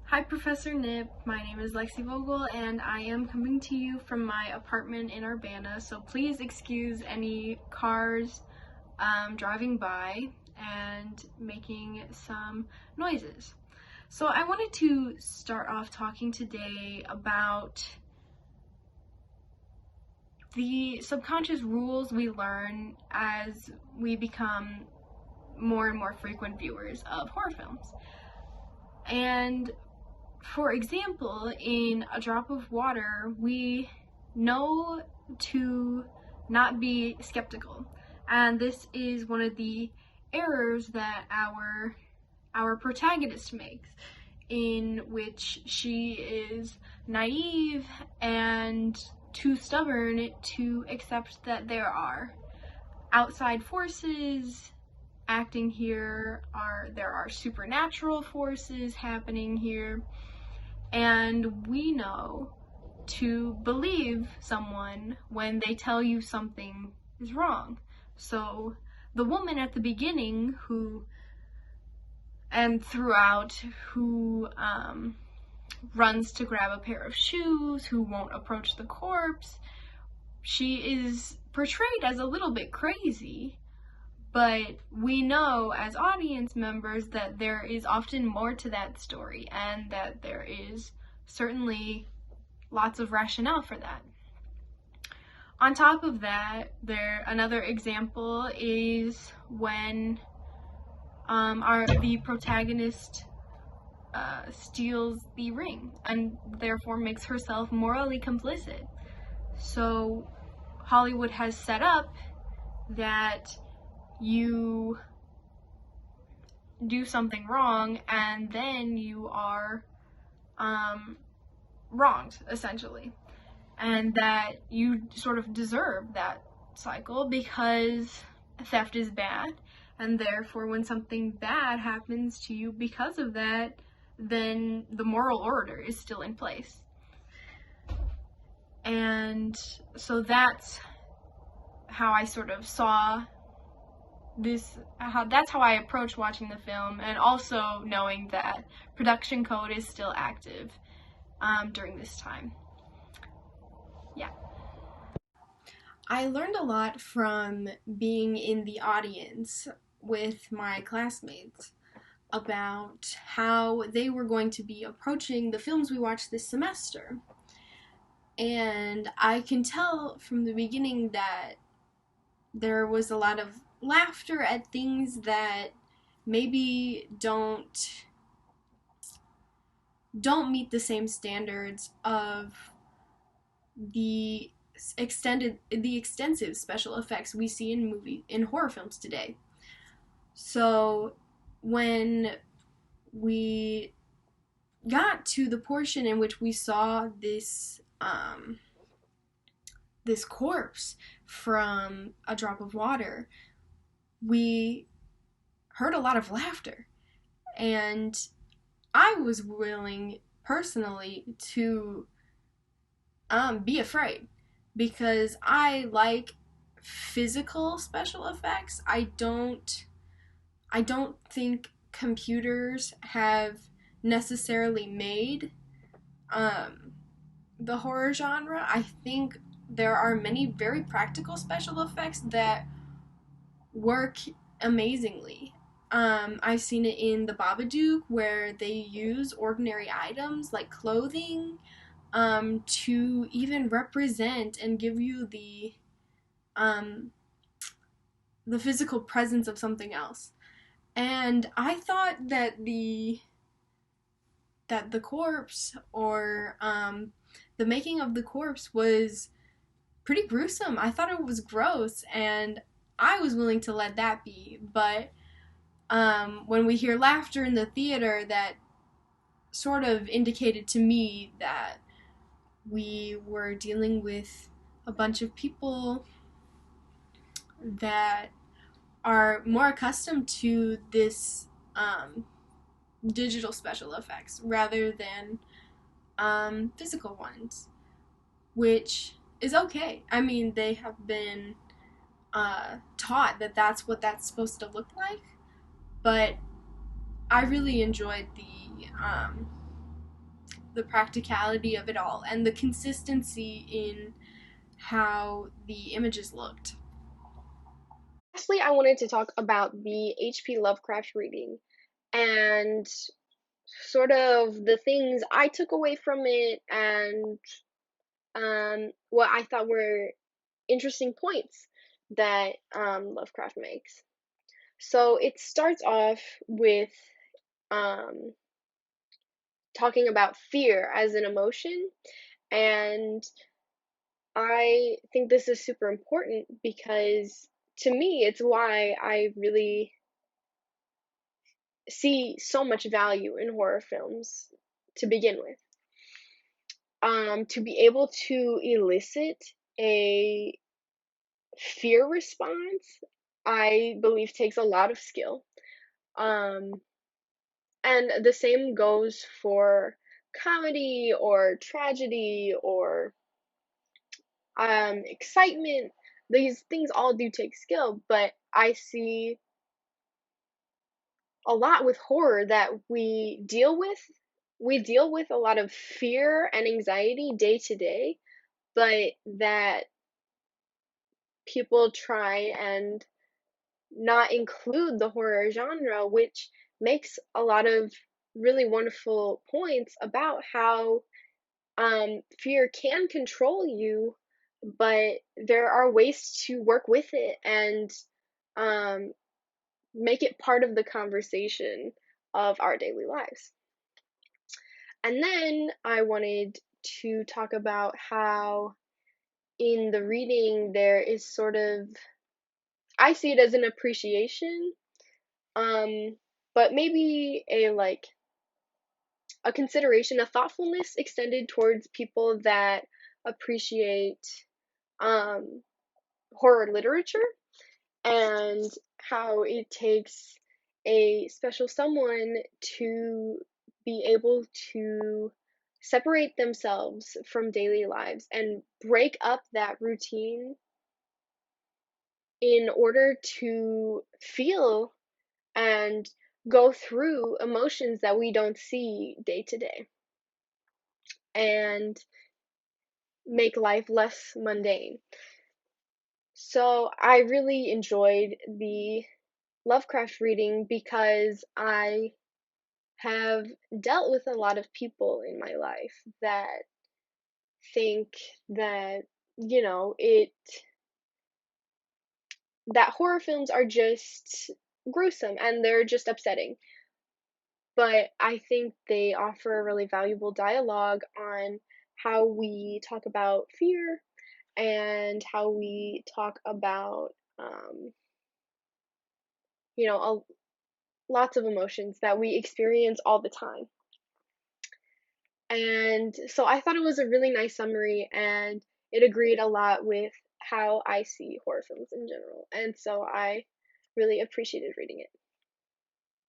Hi, Professor Nip. My name is Lexi Vogel, and I am coming to you from my apartment in Urbana, so please excuse any cars driving by and making some noises. So I wanted to start off talking today about the subconscious rules we learn as we become more and more frequent viewers of horror films. And for example, in A Drop of Water, we know to not be skeptical. And this is one of the errors that our protagonist makes, in which she is naive and too stubborn to accept that there are outside forces acting here, there are supernatural forces happening here, and we know to believe someone when they tell you something is wrong. So the woman at the beginning and throughout, who runs to grab a pair of shoes, who won't approach the corpse, she is portrayed as a little bit crazy, but we know as audience members that there is often more to that story, and that there is certainly lots of rationale for that. On top of that, another example is when the protagonist steals the ring and therefore makes herself morally complicit. So Hollywood has set up that you do something wrong and then you are wronged, essentially, and that you sort of deserve that cycle because theft is bad, and therefore when something bad happens to you because of that, then the moral order is still in place. And so that's how I sort of saw that's how I approach watching the film, and also knowing that production code is still active during this time. Yeah. I learned a lot from being in the audience with my classmates about how they were going to be approaching the films we watched this semester. And I can tell from the beginning that there was a lot of laughter at things that maybe don't meet the same standards of the extensive special effects we see in horror films today. So when we got to the portion in which we saw this this corpse from A Drop of Water, we heard a lot of laughter, and I was willing personally to be afraid, because I like physical special effects. I don't think computers have necessarily made the horror genre. I think there are many very practical special effects that work amazingly. I've seen it in The Babadook, where they use ordinary items like clothing to even represent and give you the physical presence of something else. And I thought that the corpse, or the making of the corpse, was pretty gruesome. I thought it was gross, and I was willing to let that be. But when we hear laughter in the theater, that sort of indicated to me that we were dealing with a bunch of people that are more accustomed to this digital special effects rather than physical ones, which is okay. I mean, they have been taught that that's what that's supposed to look like, but I really enjoyed the practicality of it all and the consistency in how the images looked. Lastly, I wanted to talk about the H.P. Lovecraft reading and sort of the things I took away from it and what I thought were interesting points that Lovecraft makes. So it starts off with um, talking about fear as an emotion, and I think this is super important because to me, it's why I really see so much value in horror films to begin with. To be able to elicit a fear response, I believe takes a lot of skill. Um, and the same goes for comedy or tragedy or excitement. These things all do take skill, but I see a lot with horror that we deal with. We deal with a lot of fear and anxiety day to day, but that people try and not include the horror genre, which makes a lot of really wonderful points about how fear can control you, but there are ways to work with it and um, make it part of the conversation of our daily lives. And then I wanted to talk about how in the reading there is sort of, I see it as an appreciation, um, but maybe a consideration, a thoughtfulness extended towards people that appreciate um, horror literature and how it takes a special someone to be able to separate themselves from daily lives and break up that routine in order to feel and go through emotions that we don't see day to day and make life less mundane. So I really enjoyed the Lovecraft reading because I have dealt with a lot of people in my life that think that, you know, it that horror films are just gruesome and they're just upsetting. But I think they offer a really valuable dialogue on how we talk about fear and how we talk about, you know, lots of emotions that we experience all the time. And so I thought it was a really nice summary and it agreed a lot with how I see horror films in general. And so I really appreciated reading it.